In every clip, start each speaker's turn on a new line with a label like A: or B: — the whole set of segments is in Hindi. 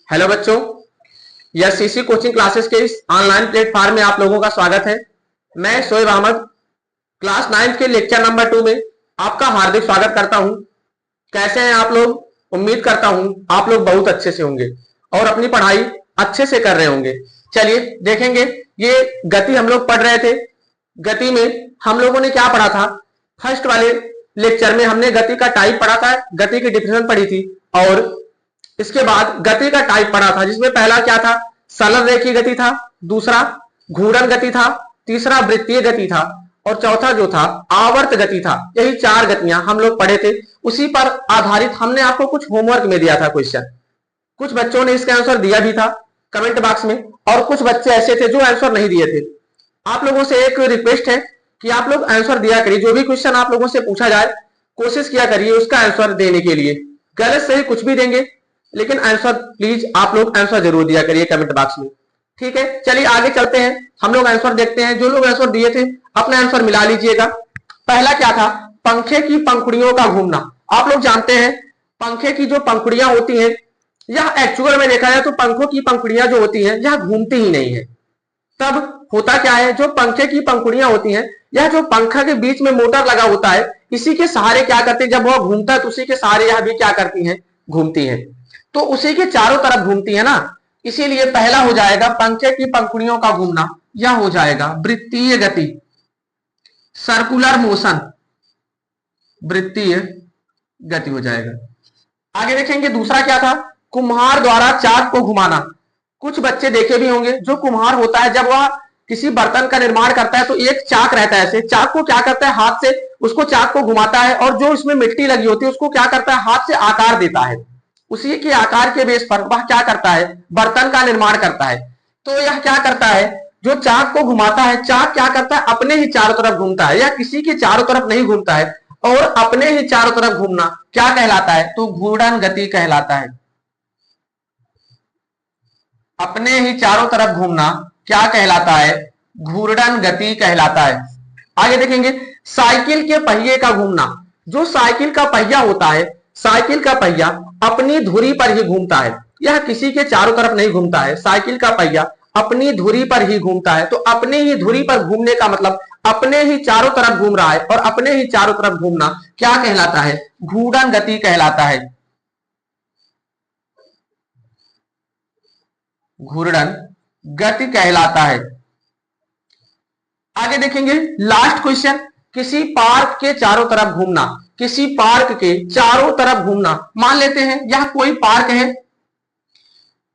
A: हेलो बच्चों, यह सीसी कोचिंग क्लासेस के इस ऑनलाइन प्लेटफॉर्म में आप लोगों का स्वागत है। मैं शोएब अहमद क्लास 9 के लेक्चर नंबर 2 में आपका हार्दिक स्वागत करता हूं। कैसे हैं आप लोग? उम्मीद करता हूं आप लोग बहुत अच्छे से होंगे और अपनी पढ़ाई अच्छे से कर रहे होंगे। चलिए देखेंगे, ये गति हम लोग पढ़ रहे थे। गति में हम लोगों ने क्या पढ़ा था? फर्स्ट वाले लेक्चर में हमने गति का टाइप पढ़ा था, गति की डिफिनेशन पढ़ी थी और इसके बाद गति का टाइप पढ़ा था, जिसमें पहला क्या था? सरल रेखीय गति था, दूसरा घूर्णन गति था, तीसरा वृत्तीय गति था और चौथा जो था आवर्त गति था। यही 4 गतियां हम लोग पढ़े थे। उसी पर आधारित हमने आपको कुछ होमवर्क में दिया था क्वेश्चन। कुछ बच्चों ने इसका आंसर दिया भी था कमेंट बॉक्स में और कुछ बच्चे ऐसे थे जो आंसर नहीं दिए थे। आप लोगों से एक रिक्वेस्ट है कि आप लोग आंसर दिया करिए। जो भी क्वेश्चन आप लोगों से पूछा जाए कोशिश किया करिए उसका आंसर देने के लिए। गलत सही कुछ भी देंगे लेकिन आंसर प्लीज आप लोग आंसर जरूर दिया करिए कमेंट बॉक्स में। ठीक है, चलिए आगे चलते हैं। हम लोग आंसर देखते हैं। जो लोग आंसर दिए थे अपना आंसर मिला लीजिएगा। पहला क्या था? पंखे की पंखुड़ियों का घूमना। आप लोग जानते हैं पंखे की जो पंखुड़ियां होती हैं, यह एक्चुअल में देखा जाए तो पंखों की पंखुड़ियां जो होती हैं यह घूमती ही नहीं है। तब होता क्या है? जो पंखे की पंखुड़ियां होती हैं, यह जो पंखा के बीच में मोटर लगा होता है, इसी के सहारे क्या करते हैं, जब वह घूमता है तो उसी के सहारे यह भी क्या करती हैं? घूमती हैं। तो उसी के चारों तरफ घूमती है ना, इसीलिए पहला हो जाएगा पंखे की पंखुड़ियों का घूमना। यह हो जाएगा वृत्तीय गति, सर्कुलर मोशन, वृत्तीय गति हो जाएगा। आगे देखेंगे दूसरा क्या था? कुम्हार द्वारा चाक को घुमाना। कुछ बच्चे देखे भी होंगे, जो कुम्हार होता है जब वह किसी बर्तन का निर्माण करता है तो एक चाक रहता है, ऐसे चाक को क्या करता है? हाथ से उसको चाक को घुमाता है और जो इसमें मिट्टी लगी होती है उसको क्या करता है? हाथ से आकार देता है। उसी के आकार के बेस पर वह क्या करता है? बर्तन का निर्माण करता है। तो यह क्या करता है? जो चाक को घुमाता है, चाक क्या करता है? अपने ही चारों तरफ घूमता है। यह किसी के चारों तरफ नहीं घूमता है और अपने ही चारों तरफ घूमना क्या कहलाता है? तो घूर्णन गति कहलाता है। अपने ही चारों तरफ घूमना क्या कहलाता है? घूर्णन गति कहलाता है। आगे देखेंगे साइकिल के पहिए का घूमना। जो साइकिल का पहिया होता है, साइकिल का पहिया अपनी धुरी पर ही घूमता है। यह किसी के चारों तरफ नहीं घूमता है। साइकिल का पहिया अपनी धुरी पर ही घूमता है। तो अपने ही धुरी पर घूमने का मतलब अपने ही चारों तरफ घूम रहा है और अपने ही चारों तरफ घूमना क्या कहलाता है? घूर्णन गति कहलाता है। घूर्णन गति कहलाता है। आगे देखेंगे लास्ट क्वेश्चन, किसी पार्क के चारों तरफ घूमना। किसी पार्क के चारों तरफ घूमना, मान लेते हैं यह कोई पार्क है,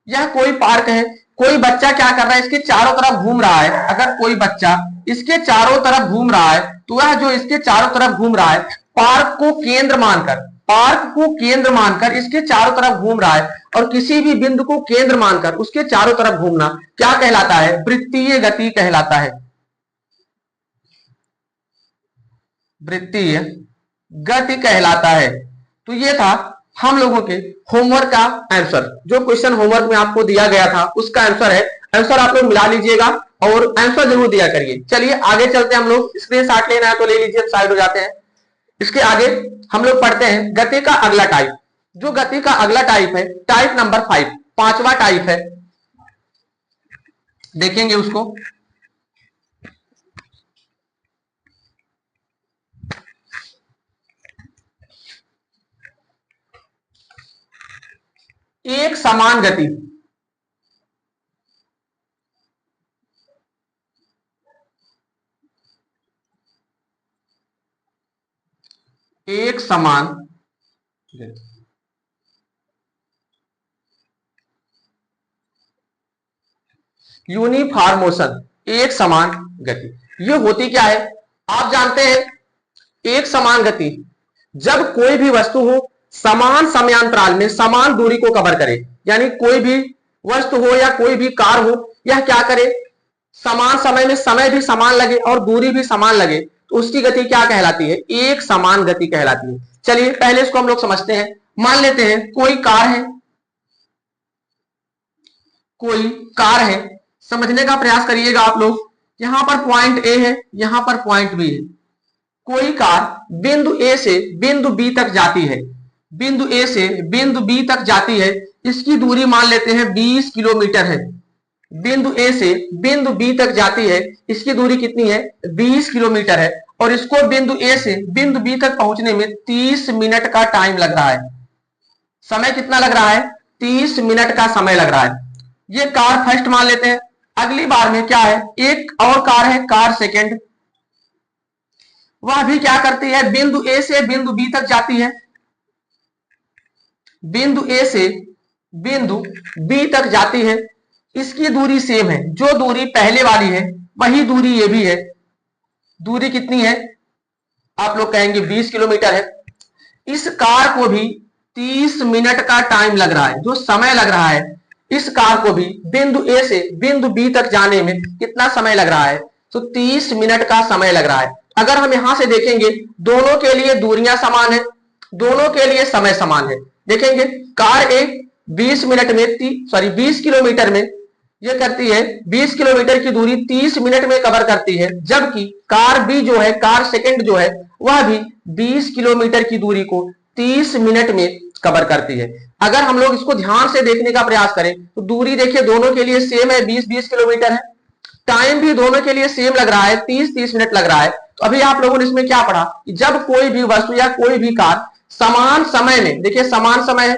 A: यह कोई पार्क है, कोई बच्चा क्या कर रहा है? इसके चारों तरफ घूम रहा है। अगर कोई बच्चा इसके चारों तरफ घूम रहा है तो वह जो इसके चारों तरफ घूम रहा है, पार्क को केंद्र मानकर, पार्क को केंद्र मानकर इसके चारों तरफ घूम रहा है और किसी भी बिंदु को केंद्र मानकर उसके चारों तरफ घूमना क्या कहलाता है? वृत्तीय गति कहलाता है। वृत्तीय गति कहलाता है। तो ये था हम लोगों के होमवर्क का आंसर। जो क्वेश्चन होमवर्क में आपको दिया गया था उसका आंसर है। आंसर आप लोग मिला लीजिएगा और आंसर जरूर दिया करिए। चलिए आगे चलते हैं। हम लोग स्क्रीनशॉट लेना है तो ले लीजिए, साइड हो जाते हैं। इसके आगे हम लोग पढ़ते हैं गति का अगला टाइप। जो गति का अगला टाइप है, टाइप नंबर 5, 5वां टाइप है। देखेंगे उसको। एक समान गति। एक समान गति, यूनिफॉर्म मोशन, एक समान गति। ये होती क्या है? आप जानते हैं एक समान गति जब कोई भी वस्तु हो समान समयांतराल में समान दूरी को कवर करे, यानी कोई भी वस्तु हो या कोई भी कार हो, यह क्या करे? समान समय में समय भी समान लगे और दूरी भी समान लगे, तो उसकी गति क्या कहलाती है? एक समान गति कहलाती है। चलिए पहले इसको हम लोग समझते हैं। मान लेते हैं कोई कार है, कोई कार है। समझने का प्रयास करिएगा आप लोग। यहां पर पॉइंट ए है, यहां पर पॉइंट बी है। कोई कार बिंदु ए से बिंदु बी तक जाती है, बिंदु ए से बिंदु बी तक जाती है। इसकी दूरी मान लेते हैं 20 किलोमीटर है। बिंदु ए से बिंदु बी तक जाती है, इसकी दूरी कितनी है? 20 किलोमीटर है। और इसको बिंदु ए से बिंदु बी तक पहुंचने में 30 मिनट का टाइम लग रहा है। समय कितना लग रहा है? 30 मिनट का समय लग रहा है। ये कार फर्स्ट मान लेते हैं। अगली बार में क्या है, एक और कार है, कार सेकंड। वह भी क्या करती है, बिंदु ए से बिंदु बी तक जाती है। बिंदु ए से बिंदु बी तक जाती है, इसकी दूरी सेम है, जो दूरी पहले वाली है वही दूरी ये भी है। दूरी कितनी है? आप लोग कहेंगे 20 किलोमीटर है। इस कार को भी 30 मिनट का टाइम लग रहा है, जो समय लग रहा है इस कार को भी बिंदु ए से बिंदु बी तक जाने में कितना समय लग रहा है? तो 30 मिनट का समय लग रहा है। अगर हम यहां से देखेंगे, दोनों के लिए दूरियां समान है, दोनों के लिए समय समान है। देखेंगे कार ए 20 मिनट में 20 किलोमीटर में ये करती है, 20 किलोमीटर की दूरी 30 मिनट में कवर करती है, जबकि कार बी जो है, कार सेकंड जो है, वह भी 20 किलोमीटर की दूरी को 30 मिनट में कवर करती है। अगर हम लोग इसको ध्यान से देखने का प्रयास करें तो दूरी देखिए दोनों के लिए सेम है, 20-20 किलोमीटर है। टाइम भी दोनों के लिए सेम लग रहा है, 30-30 मिनट लग रहा है। तो अभी आप लोगों ने इसमें क्या पढ़ा कि जब कोई भी वस्तु या कोई भी कार समान समय में, देखिए समान समय है,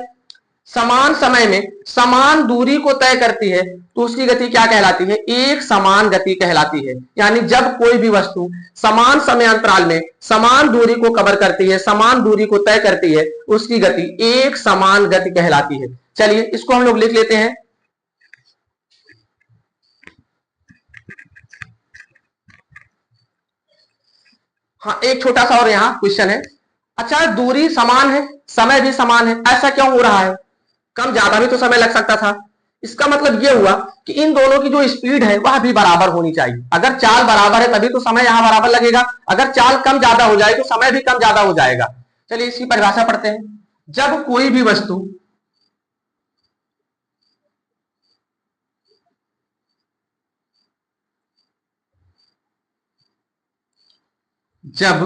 A: समान समय में समान दूरी को तय करती है तो उसकी गति क्या कहलाती है? एक समान गति कहलाती है। यानी जब कोई भी वस्तु समान समय अंतराल में समान दूरी को कवर करती है, समान दूरी को तय करती है, उसकी गति एक समान गति कहलाती है। चलिए इसको हम लोग लिख लेते हैं। हाँ, एक छोटा सा और यहाँ क्वेश्चन है। अच्छा, दूरी समान है, समय भी समान है, ऐसा क्यों हो रहा है? कम ज्यादा भी तो समय लग सकता था। इसका मतलब यह हुआ कि इन दोनों की जो स्पीड है वह भी बराबर होनी चाहिए। अगर चाल बराबर है तभी तो समय यहां बराबर लगेगा, अगर चाल कम ज्यादा हो जाए तो समय भी कम ज्यादा हो जाएगा। चलिए इसकी परिभाषा पढ़ते हैं। जब कोई भी वस्तु जब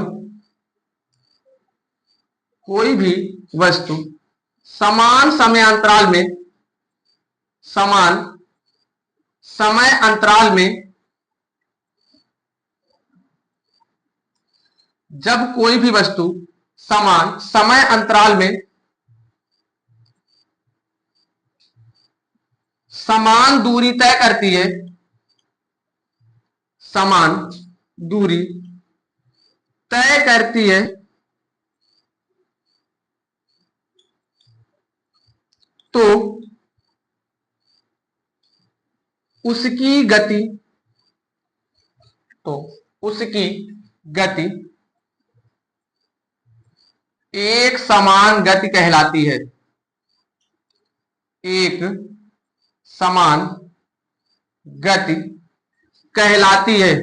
A: कोई भी वस्तु समान समय अंतराल में समान समय अंतराल में जब कोई भी वस्तु समान समय अंतराल में समान दूरी तय करती है, समान दूरी तय करती है, तो उसकी गति तो उसकी गति एक समान गति कहलाती है। एक समान गति कहलाती है।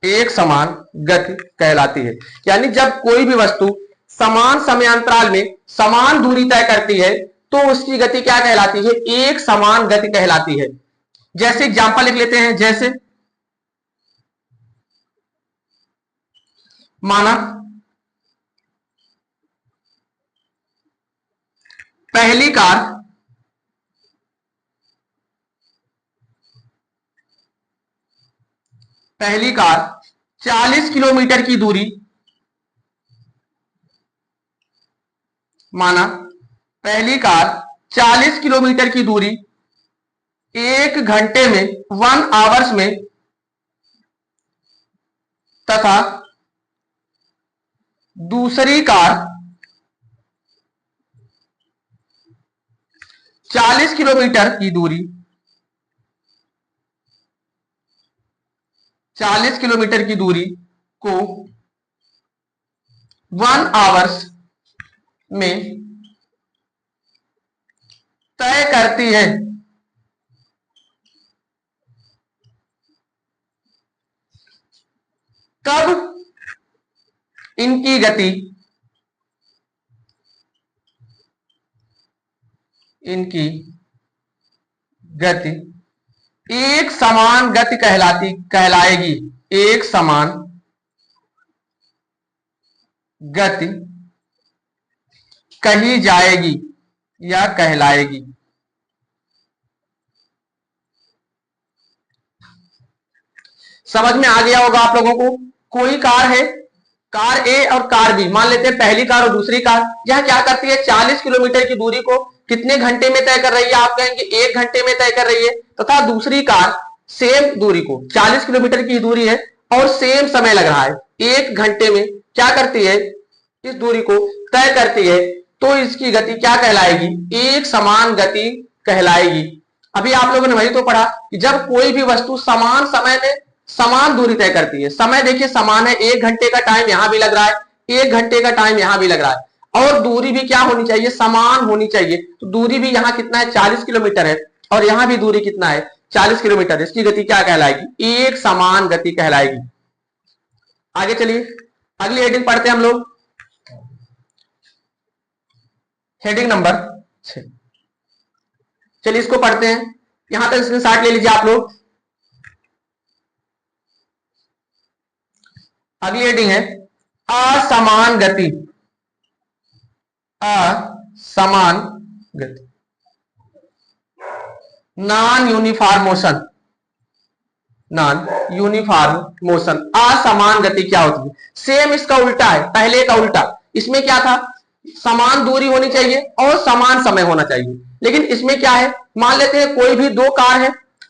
A: एक समान गति कहलाती है। यानी जब कोई भी वस्तु समान समय अंतराल में समान दूरी तय करती है तो उसकी गति क्या कहलाती है? एक समान गति कहलाती है। जैसे एग्जांपल लिख लेते हैं। जैसे माना पहली कार पहली कार 40 किलोमीटर की दूरी, माना पहली कार 40 किलोमीटर की दूरी 1 घंटे में 1 आवर्स में तथा दूसरी कार 40 किलोमीटर की दूरी 40 किलोमीटर की दूरी को 1 आवर्स में तय करती है। तब इनकी गति एक समान गति कहलाएगी। एक समान गति कही जाएगी या कहलाएगी। समझ में आ गया होगा आप लोगों को। कोई कार है, कार ए और कार बी, मान लेते हैं पहली कार और दूसरी कार, यह क्या करती है 40 किलोमीटर की दूरी को कितने घंटे में तय कर रही है? आप कहेंगे 1 घंटे में तय कर रही है, तथा दूसरी कार सेम दूरी को, 40 किलोमीटर की दूरी है और सेम समय लग रहा है, 1 घंटे में क्या करती है? इस दूरी को तय करती है। तो इसकी गति क्या कहलाएगी? एक समान गति कहलाएगी। अभी आप लोगों ने वही तो पढ़ा कि जब कोई भी वस्तु समान समय में समान दूरी तय करती है, समय देखिए समान है, 1 घंटे का टाइम यहां भी लग रहा है, 1 घंटे का टाइम यहां भी लग रहा है, और दूरी भी क्या होनी चाहिए? समान होनी चाहिए। तो दूरी भी यहां कितना है? 40 किलोमीटर है, और यहां भी दूरी कितना है? 40 किलोमीटर। इसकी गति क्या कहलाएगी? एक समान गति कहलाएगी। आगे चलिए, अगली हेडिंग पढ़ते हैं हम लोग, हेडिंग नंबर 6। चलिए इसको पढ़ते हैं, यहां तक स्क्रीनशॉट ले लीजिए आप लोग। अगली हेडिंग है असमान गति। असमान गति, non uniform motion. Non uniform motion, असमान गति क्या होती है? सेम इसका उल्टा है, पहले का उल्टा। इसमें क्या था? समान दूरी होनी चाहिए और समान समय होना चाहिए, लेकिन इसमें क्या है? मान लेते हैं कोई भी दो कार है,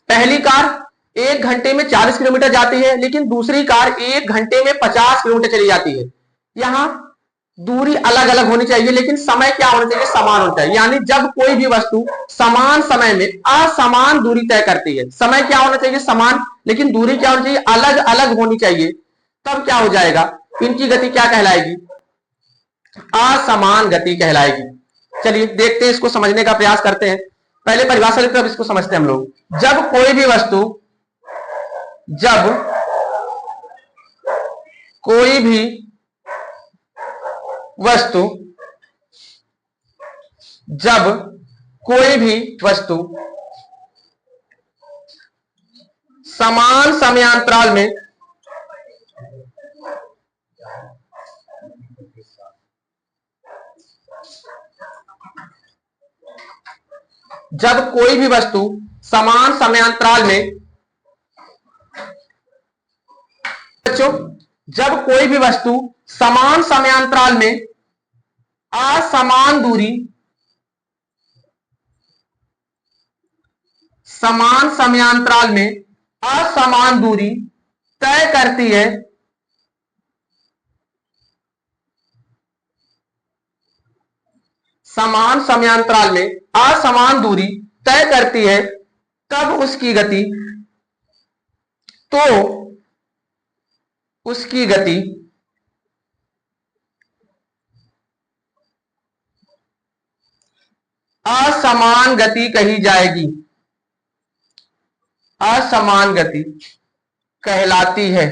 A: पहली कार 1 घंटे में 40 किलोमीटर जाती है, लेकिन दूसरी कार 1 घंटे में 50 किलोमीटर चली जाती है। यहां दूरी अलग अलग होनी चाहिए, लेकिन समय क्या होना चाहिए? समान होना चाहिए। यानी जब कोई भी वस्तु समान समय में असमान दूरी तय करती है, समय क्या होना चाहिए? समान, लेकिन दूरी क्या होनी चाहिए? अलग अलग होनी चाहिए। तब क्या हो जाएगा? इनकी गति क्या कहलाएगी? असमान गति कहलाएगी। चलिए देखते हैं, इसको समझने का प्रयास करते हैं। पहले परिभाषा लिखते हैं, अब इसको समझते हैं हम लोग। जब कोई भी वस्तु, जब कोई भी वस्तु, जब कोई भी वस्तु समान समयांतराल में जब कोई भी वस्तु समान समयांतराल में, बच्चों जब कोई भी वस्तु समान समयांतराल में असमान दूरी, समान समयांतराल में असमान दूरी तय करती है, समान समयांतराल में असमान दूरी तय करती है, तब उसकी गति, तो उसकी गति असमान गति कही जाएगी, असमान गति कहलाती है।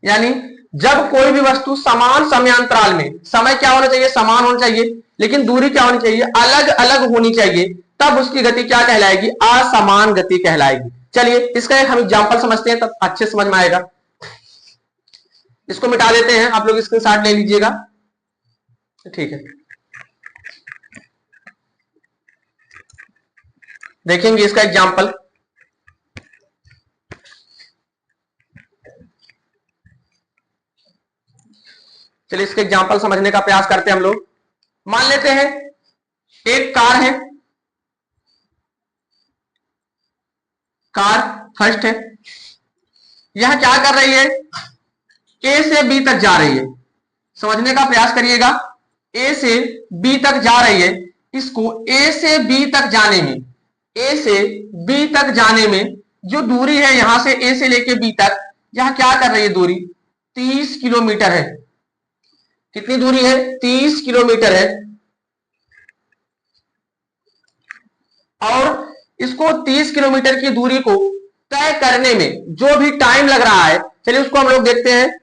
A: यानी जब कोई भी वस्तु समान समयांतराल में, समय क्या होना चाहिए? समान होना चाहिए, लेकिन दूरी क्या होनी चाहिए? अलग अलग होनी चाहिए, तब उसकी गति क्या कहलाएगी? असमान गति कहलाएगी। चलिए इसका एक हम एग्जांपल समझते हैं, तब अच्छे समझ में आएगा। इसको मिटा देते हैं, आप लोग स्क्रीनशॉट ले लीजिएगा, ठीक है। देखेंगे इसका एग्जांपल। चलिए इसके एग्जांपल समझने का प्रयास करते हैं हम लोग। मान लेते हैं एक कार है, कार फर्स्ट है, यह क्या कर रही है? ए से बी तक जा रही है। समझने का प्रयास करिएगा, ए से बी तक जा रही है। इसको ए से बी तक जाने में, ए से बी तक जाने में जो दूरी है, यहां से ए से लेके बी तक, यह क्या कर रही है? दूरी 30 किलोमीटर है। कितनी दूरी है? 30 किलोमीटर है। और इसको 30 किलोमीटर की दूरी को तय करने में जो भी टाइम लग रहा है, चलिए उसको हम लोग देखते हैं।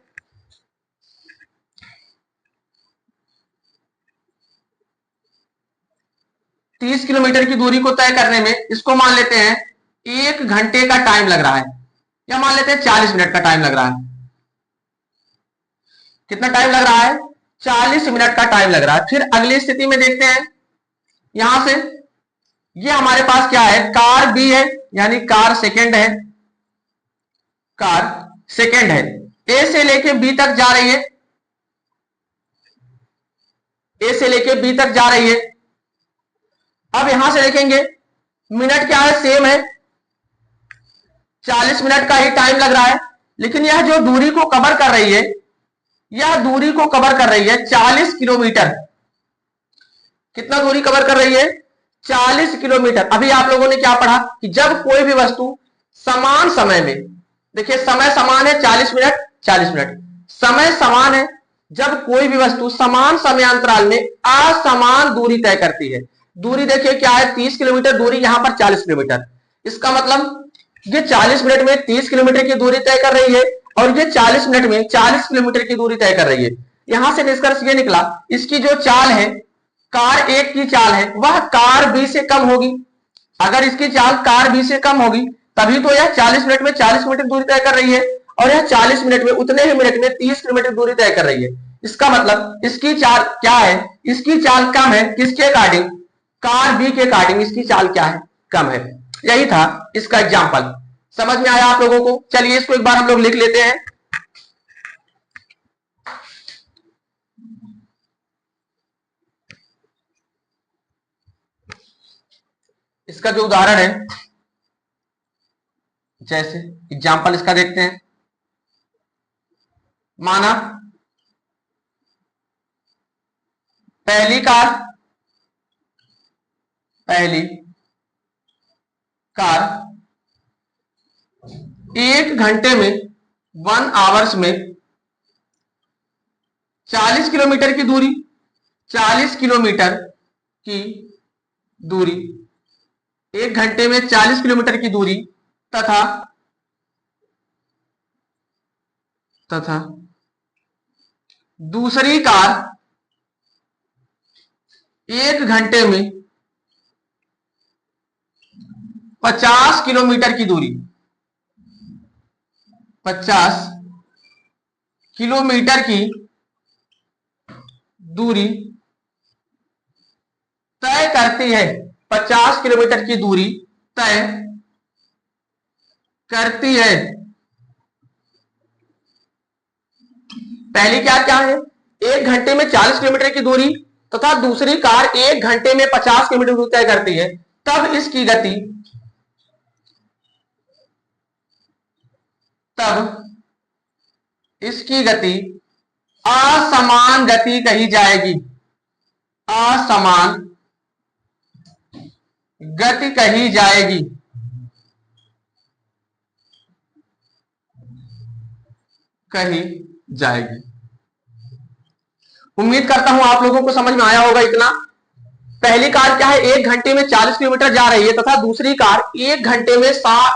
A: तीस किलोमीटर की दूरी को तय करने में इसको मान लेते हैं 1 घंटे का टाइम लग रहा है, या मान लेते हैं 40 मिनट का टाइम लग रहा है। कितना टाइम लग रहा है? 40 मिनट का टाइम लग रहा है। फिर अगली स्थिति में देखते हैं, यहां से ये हमारे पास क्या है, कार बी है, यानी कार सेकंड है, कार सेकंड है, ए से लेके बी तक जा रही है, ए से लेके बी तक जा रही है। अब यहां से देखेंगे मिनट क्या है, सेम है, 40 मिनट का ही टाइम लग रहा है, लेकिन यह जो दूरी को कवर कर रही है, यह दूरी को कवर कर रही है 40 किलोमीटर। कितना दूरी कवर कर रही है? 40 किलोमीटर। अभी आप लोगों ने क्या पढ़ा कि जब कोई भी वस्तु समान समय में, देखिए समय समान है 40 मिनट 40 मिनट, समय समान है, जब कोई भी वस्तु समान समय अंतराल में असमान दूरी तय करती है। दूरी देखिए क्या है, 30 किलोमीटर दूरी, यहां पर 40 किलोमीटर। इसका मतलब ये 40 मिनट में 30 किलोमीटर की दूरी तय कर रही है, और ये 40 मिनट में 40 किलोमीटर की दूरी तय कर रही है। यहां से निष्कर्ष ये निकला, इसकी जो चाल है, कार एक की चाल है, वह कार बी से कम होगी। अगर इसकी चाल कार बी से कम होगी, तभी तो यह 40 मिनट में 40 किलोमीटर दूरी तय कर रही है, और यह 40 मिनट में उतने ही मिनट में 30 किलोमीटर दूरी तय कर रही है। इसका मतलब इसकी चाल क्या है, इसकी चाल कम है, किसके अकॉर्डिंग? कार बी के अकॉर्डिंग इसकी चाल क्या है, कम है। यही था इसका एग्जाम्पल। समझ में आया आप लोगों को? चलिए इसको एक बार हम लोग लिख लेते हैं। इसका जो उदाहरण है, जैसे एग्जाम्पल इसका देखते हैं। माना पहली कार 1 घंटे में 1 आवर्स में 40 किलोमीटर की दूरी, 40 किलोमीटर की दूरी, 1 घंटे में 40 किलोमीटर की दूरी तथा दूसरी कार 1 घंटे में 50 किलोमीटर की दूरी, 50 किलोमीटर की दूरी तय करती है, 50 किलोमीटर की दूरी तय करती है। पहली क्या क्या है, 1 घंटे में 40 किलोमीटर की दूरी तथा दूसरी कार 1 घंटे में 50 किलोमीटर दूरी तय करती है। तब इसकी गति असमान गति कही जाएगी, असमान गति कही जाएगी। उम्मीद करता हूं आप लोगों को समझ में आया होगा इतना। पहली कार क्या है, 1 घंटे में 40 किलोमीटर जा रही है तथा दूसरी कार 1 घंटे में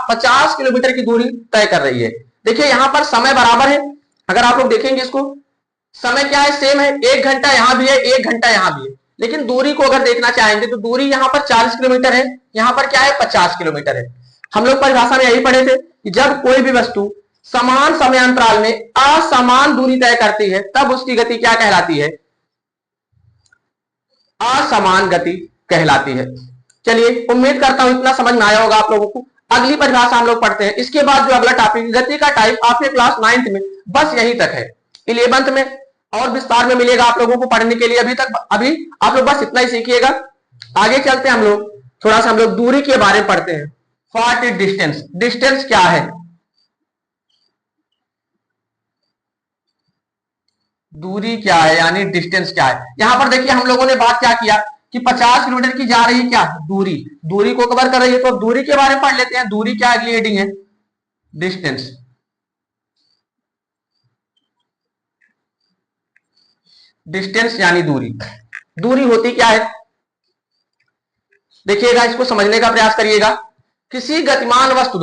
A: 50 किलोमीटर की दूरी तय कर रही है। देखिए यहां पर समय बराबर है, अगर आप लोग देखेंगे इसको, समय क्या है, सेम है, 1 घंटा यहां भी है, 1 घंटा यहां भी है, लेकिन दूरी को अगर देखना चाहेंगे तो दूरी यहां पर 40 किलोमीटर है, यहां पर क्या है, 50 किलोमीटर है। हम लोग परिभाषा में यही पढ़े थे कि जब कोई भी वस्तु समान समय अंतराल में असमान दूरी तय करती है, तब उसकी गति क्या कहलाती है, असमान गति कहलाती है। चलिए उम्मीद करता हूं इतना समझ में आया होगा आप लोगों को। अगली परिभाषा हम लोग पढ़ते हैं। इसके बाद जो अगला टॉपिक गति का टाइप आपके क्लास 9th में बस यहीं तक है। 11th में और विस्तार में मिलेगा आप लोगों को पढ़ने के लिए। अभी आप लोग बस इतना ही सीखिएगा। आगे चलते हैं हम लोग, थोड़ा सा हम लोग दूरी के बारे में पढ़ते हैं। व्हाट इज डिस्टेंस, डिस्टेंस क्या है, दूरी क्या है, यानी डिस्टेंस क्या है। यहां पर देखिए हम लोगों ने बात क्या किया कि 50 किलोमीटर की जा रही है क्या, दूरी, दूरी को कवर कर रही है, तो दूरी के बारे में पढ़ लेते हैं। दूरी क्या अगली हेडिंग है, डिस्टेंस। डिस्टेंस यानी दूरी। दूरी होती क्या है, देखिएगा, इसको समझने का प्रयास करिएगा। किसी गतिमान वस्तु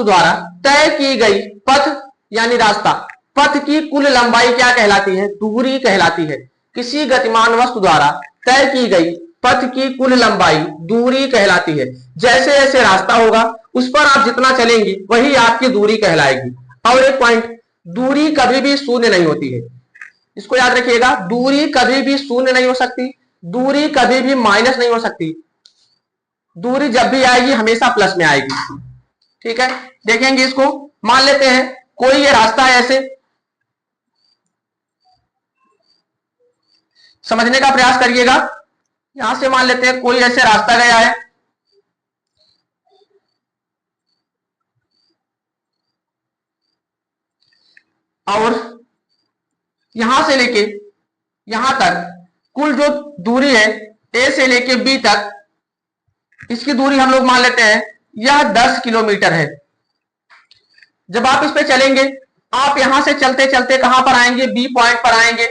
A: द्वारा तय की गई पथ यानी रास्ता, पथ की कुल लंबाई क्या कहलाती है, दूरी कहलाती है। किसी गतिमान वस्तु द्वारा तय की गई पथ की कुल लंबाई दूरी कहलाती है। जैसे जैसे रास्ता होगा उस पर आप जितना चलेंगे वही आपकी दूरी कहलाएगी। और एक पॉइंट, दूरी कभी भी शून्य नहीं होती है, इसको याद रखिएगा। दूरी कभी भी शून्य नहीं हो सकती, दूरी कभी भी माइनस नहीं हो सकती। दूरी जब भी आएगी हमेशा प्लस में आएगी। ठीक है, देखेंगे इसको। मान लेते हैं कोई ये रास्ता है, ऐसे समझने का प्रयास करिएगा। यहां से मान लेते हैं कोई ऐसे रास्ता गया है, और यहां से लेके यहां तक कुल जो दूरी है ए से लेके बी तक, इसकी दूरी हम लोग मान लेते हैं यह 10 किलोमीटर है। जब आप इस पे चलेंगे, आप यहां से चलते चलते कहां पर आएंगे, बी पॉइंट पर आएंगे,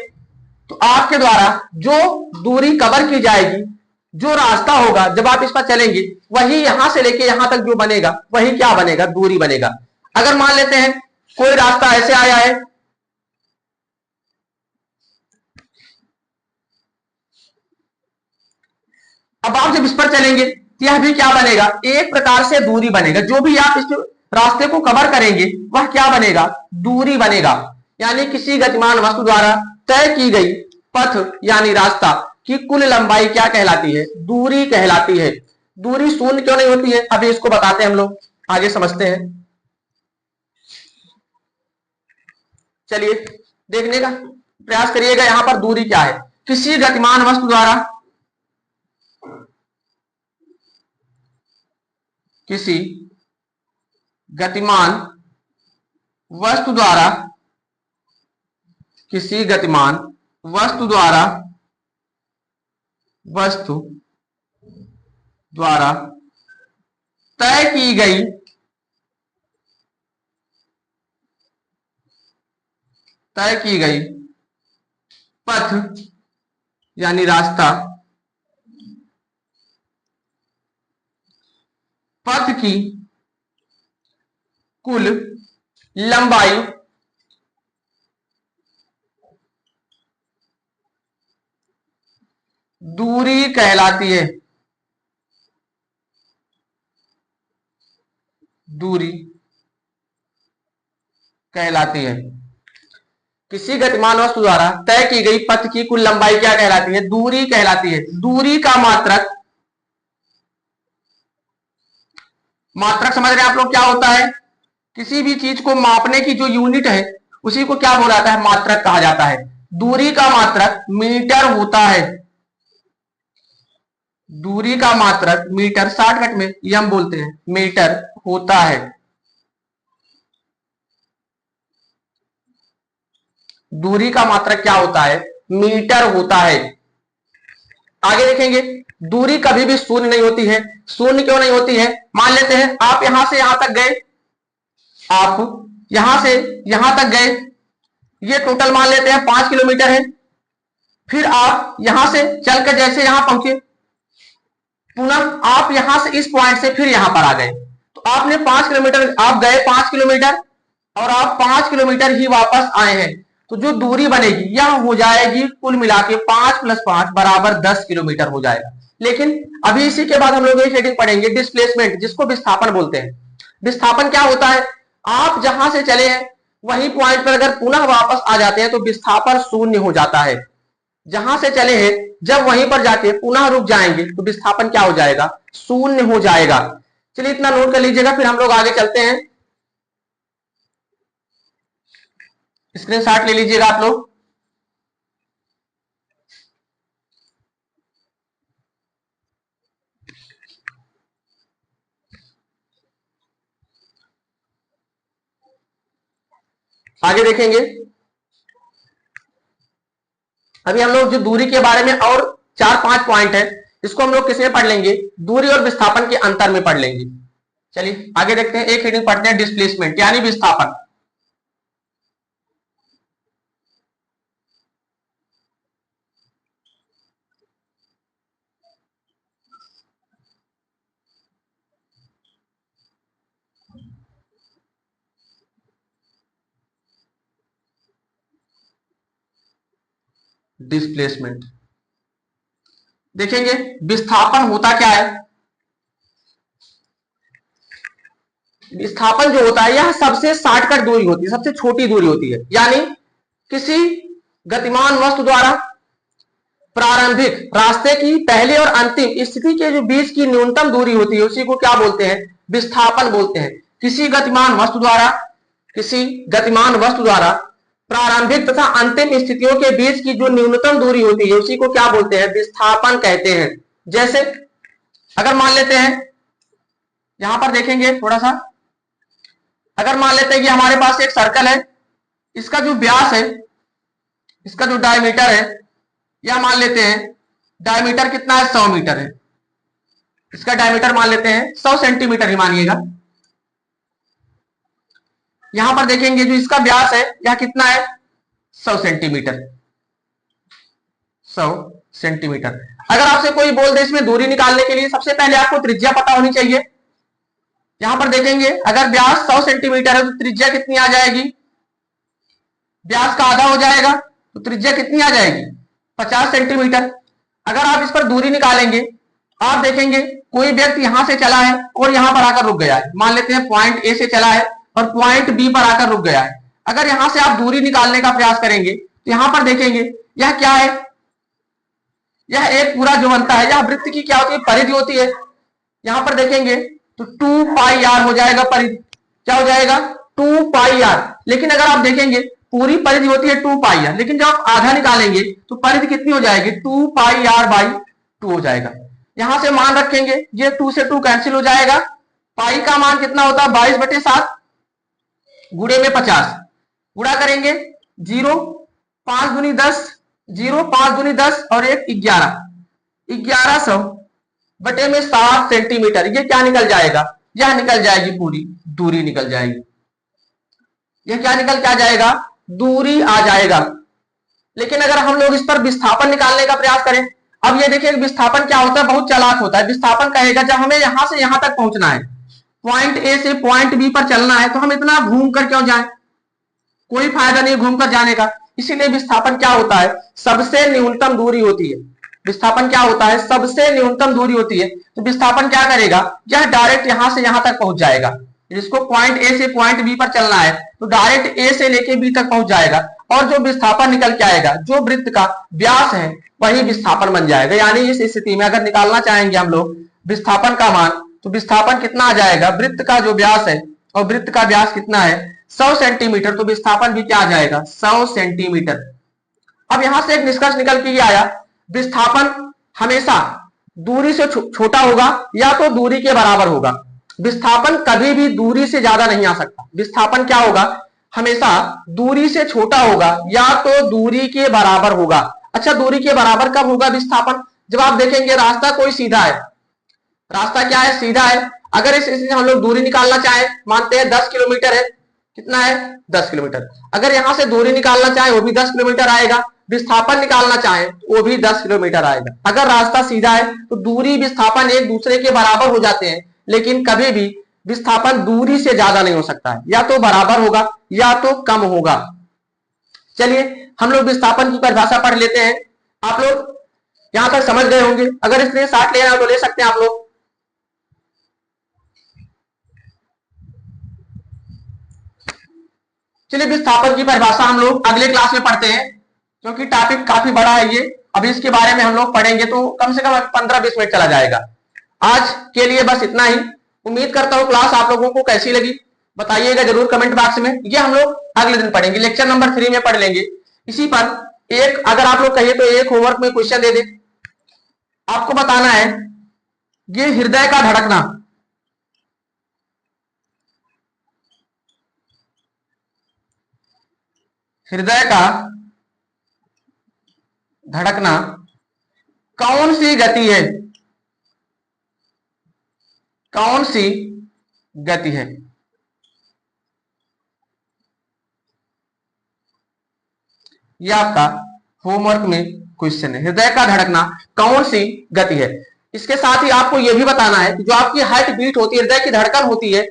A: तो आपके द्वारा जो दूरी कवर की जाएगी, जो रास्ता होगा जब आप इस पर चलेंगे, वही यहां से लेके यहां तक जो बनेगा वही क्या बनेगा, दूरी बनेगा। अगर मान लेते हैं कोई रास्ता ऐसे आया है, अब आप जब इस पर चलेंगे यह भी क्या बनेगा, एक प्रकार से दूरी बनेगा। जो भी आप इस रास्ते को कवर करेंगे वह क्या बनेगा, दूरी बनेगा। यानी किसी गतिमान वस्तु द्वारा तय की गई पथ यानी रास्ता की कुल लंबाई क्या कहलाती है, दूरी कहलाती है। दूरी शून्य क्यों नहीं होती है, अभी इसको बताते हैं हम लोग, आगे समझते हैं। चलिए देखने का प्रयास करिएगा, यहां पर दूरी क्या है। किसी गतिमान वस्तु द्वारा, किसी गतिमान वस्तु द्वारा, किसी गतिमान वस्तु द्वारा, वस्तु द्वारा तय की गई, तय की गई पथ यानी रास्ता, पथ की कुल लंबाई दूरी कहलाती है, दूरी कहलाती है। किसी गतिमान वस्तु द्वारा तय की गई पथ की कुल लंबाई क्या कहलाती है, दूरी कहलाती है। दूरी का मात्रक, मात्रक समझ रहे हैं आप लोग क्या होता है, किसी भी चीज को मापने की जो यूनिट है उसी को क्या बोला जाता है, मात्रक कहा जाता है। दूरी का मात्रक मीटर होता है, दूरी का मात्रक मीटर, शॉर्टकट में ये हम बोलते हैं मीटर होता है। दूरी का मात्रक क्या होता है, मीटर होता है। आगे देखेंगे, दूरी कभी भी शून्य नहीं होती है। शून्य क्यों नहीं होती है, मान लेते हैं आप यहां से यहां तक गए, आप यहां से यहां तक गए, ये टोटल मान लेते हैं 5 किलोमीटर है। फिर आप यहां से चलकर जैसे यहां पहुंचे, पुनः आप यहां से इस पॉइंट से फिर यहां पर आ गए, तो आपने 5 किलोमीटर, आप गए 5 किलोमीटर और आप 5 किलोमीटर ही वापस आए हैं। तो जो दूरी बनेगी यह हो जाएगी कुल मिला के 5 + 5 बराबर 10 किलोमीटर हो जाएगा। लेकिन अभी इसी के बाद हम लोग एक हेडिंग पढ़ेंगे, डिस्प्लेसमेंट, जिसको विस्थापन बोलते हैं। विस्थापन क्या होता है, आप जहां से चले हैं वही पॉइंट पर अगर पुनः वापस आ जाते हैं तो विस्थापन शून्य हो जाता है। जहां से चले हैं जब वहीं पर जाके पुनः रुक जाएंगे तो विस्थापन क्या हो जाएगा, शून्य हो जाएगा। चलिए इतना नोट कर लीजिएगा, फिर हम लोग आगे चलते हैं। स्क्रीनशॉट ले लीजिएगा आप लोग। आगे देखेंगे, अभी हम लोग जो दूरी के बारे में और 4-5 पॉइंट है, इसको हम लोग किसमें पढ़ लेंगे, दूरी और विस्थापन के अंतर में पढ़ लेंगे। चलिए आगे देखते हैं, एक हेडिंग पढ़ते हैं, डिस्प्लेसमेंट यानी विस्थापन। डिस्प्लेसमेंट, देखेंगे विस्थापन होता क्या है। विस्थापन जो होता है यह सबसे शॉर्टकट दूरी होती है, सबसे छोटी दूरी होती है। यानी किसी गतिमान वस्तु द्वारा प्रारंभिक रास्ते की पहले और अंतिम स्थिति के जो बीच की न्यूनतम दूरी होती है उसी को क्या बोलते हैं, विस्थापन बोलते हैं। किसी गतिमान वस्तु द्वारा प्रारंभिक तथा अंतिम स्थितियों के बीच की जो न्यूनतम दूरी होती है उसी को क्या बोलते हैं, विस्थापन कहते हैं। जैसे अगर मान लेते हैं, यहां पर देखेंगे थोड़ा सा, अगर मान लेते हैं कि हमारे पास एक सर्कल है, इसका जो व्यास है, इसका जो डायमीटर है, या मान लेते हैं डायमीटर कितना है, 100 मीटर है। इसका डायमीटर मान लेते हैं 100 सेंटीमीटर ही मानिएगा। यहां पर देखेंगे जो इसका व्यास है यह कितना है, 100 सेंटीमीटर। 100 सेंटीमीटर। अगर आपसे कोई बोल दे इसमें दूरी निकालने के लिए सबसे पहले आपको त्रिज्या पता होनी चाहिए। यहां पर देखेंगे अगर व्यास 100 सेंटीमीटर है तो त्रिज्या कितनी आ जाएगी, व्यास का आधा हो जाएगा तो त्रिज्या कितनी आ जाएगी, 50 सेंटीमीटर। अगर आप इस पर दूरी निकालेंगे, आप देखेंगे कोई व्यक्ति यहां से चला है और यहां पर आकर रुक गया है। मान लेते हैं पॉइंट ए से चला है और पॉइंट बी पर आकर रुक गया है। अगर यहां से आप दूरी निकालने का प्रयास करेंगे तो यहां पर देखेंगे यह क्या है, यह एक पूरा जो बनता है, यह वृत्त की क्या होती है, परिधि होती है। यहां पर देखेंगे तो 2 पाई आर हो जाएगा परिधि, क्या हो जाएगा, 2 पाई आर। लेकिन अगर आप देखेंगे पूरी परिधि होती है 2 पाई आर, लेकिन जब आप आधा निकालेंगे तो परिधि कितनी हो जाएगी, 2 पाई आर बाई 2 हो जाएगा। यहां से मान रखेंगे, ये 2 से 2 कैंसिल हो जाएगा। पाई का मान कितना होता है, 22/7 गुणे में 50, गुणा करेंगे 0 5 दूनी 10, 0 5 दूनी 10 और 1 11, 1100 बटे में 7 सेंटीमीटर। ये क्या निकल जाएगा, यह निकल जाएगी पूरी दूरी निकल जाएगी। यह क्या निकल क्या जाएगा, दूरी आ जाएगा। लेकिन अगर हम लोग इस पर विस्थापन निकालने का प्रयास करें, अब ये देखिए विस्थापन क्या होता है, बहुत चालाक होता है। विस्थापन कहेगा जब हमें यहां से यहां तक पहुंचना है, पॉइंट ए से पॉइंट बी पर चलना है, तो हम इतना घूम कर क्यों जाएं, कोई फायदा नहीं घूमकर जाने का। इसीलिए विस्थापन क्या होता है, सबसे न्यूनतम दूरी होती है। विस्थापन क्या होता है, सबसे न्यूनतम दूरी होती है। तो विस्थापन क्या करेगा, यह डायरेक्ट यहां से यहां तक पहुंच जाएगा। जिसको पॉइंट ए से पॉइंट बी पर चलना है तो डायरेक्ट ए से लेके बी तक पहुंच जाएगा, और जो विस्थापन निकल के आएगा, जो वृत्त का व्यास है वही विस्थापन बन जाएगा। यानी इस स्थिति में अगर निकालना चाहेंगे हम लोग विस्थापन का मान, तो विस्थापन कितना आ जाएगा, वृत्त का जो व्यास है, और वृत्त का व्यास कितना है 100 सेंटीमीटर, तो विस्थापन भी क्या आ जाएगा 100 सेंटीमीटर। अब यहां से एक निष्कर्ष निकल के ये आया, विस्थापन हमेशा दूरी से छोटा होगा या तो दूरी के बराबर होगा। विस्थापन कभी भी दूरी से ज्यादा नहीं आ सकता। विस्थापन क्या होगा, हमेशा दूरी से छोटा होगा या तो दूरी के बराबर होगा। अच्छा, दूरी के बराबर कब होगा विस्थापन, जब आप देखेंगे रास्ता कोई सीधा है, रास्ता क्या है, सीधा है। अगर इस हम लोग दूरी निकालना चाहें, मानते हैं 10 किलोमीटर है, कितना है 10 किलोमीटर। अगर यहां से दूरी निकालना चाहे वो भी 10 किलोमीटर आएगा, विस्थापन निकालना चाहे वो भी 10 किलोमीटर आएगा। अगर रास्ता सीधा है तो दूरी विस्थापन एक दूसरे के बराबर हो जाते हैं, लेकिन कभी भी विस्थापन दूरी से ज्यादा नहीं हो सकता है, या तो बराबर होगा या तो कम होगा। चलिए हम लोग विस्थापन की परिभाषा पढ़ लेते हैं। आप लोग यहां तक समझ गए होंगे। अगर इसलिए 60 लेना हो तो ले सकते हैं आप लोग। चलिए विस्थापन की परिभाषा हम लोग अगले क्लास में पढ़ते हैं, क्योंकि टॉपिक काफी बड़ा है ये। अभी इसके बारे में हम लोग पढ़ेंगे तो कम से कम 15-20 मिनट चला जाएगा। आज के लिए बस इतना ही। उम्मीद करता हूं क्लास आप लोगों को कैसी लगी, बताइएगा जरूर कमेंट बॉक्स में। ये हम लोग अगले दिन पढ़ेंगे, लेक्चर नंबर 3 में पढ़ लेंगे। इसी पर एक, अगर आप लोग कहिए तो एक होमवर्क में क्वेश्चन दे दे। आपको बताना है ये हृदय का धड़कना, हृदय का धड़कना कौन सी गति है, कौन सी गति है। यह आपका होमवर्क में क्वेश्चन है, हृदय का धड़कना कौन सी गति है। इसके साथ ही आपको यह भी बताना है कि जो आपकी हार्ट बीट होती है, हृदय की धड़कन होती है,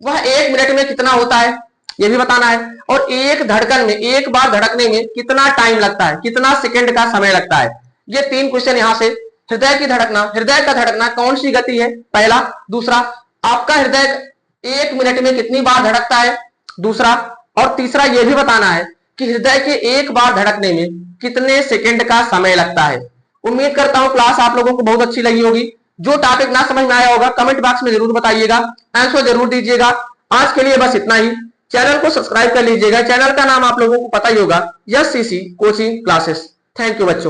A: वह 1 मिनट में कितना होता है, यह भी बताना है। और एक धड़कन में, एक बार धड़कने में कितना टाइम लगता है, कितना सेकंड का समय लगता है। ये 3 क्वेश्चन यहां से हृदय की धड़कना, हृदय का धड़कना कौन सी गति है, पहला। दूसरा, आपका हृदय 1 मिनट में कितनी बार धड़कता है, दूसरा। और तीसरा यह भी बताना है कि हृदय के एक बार धड़कने में कितने सेकंड का समय लगता है। उम्मीद करता हूं क्लास आप लोगों को बहुत अच्छी लगी होगी। जो टॉपिक ना समझ में आया होगा कमेंट बॉक्स में जरूर बताइएगा, आंसर जरूर दीजिएगा। आज के लिए बस इतना ही। चैनल को सब्सक्राइब कर लीजिएगा। चैनल का नाम आप लोगों को पता ही होगा, SCC coaching classes. Thank you बच्चों।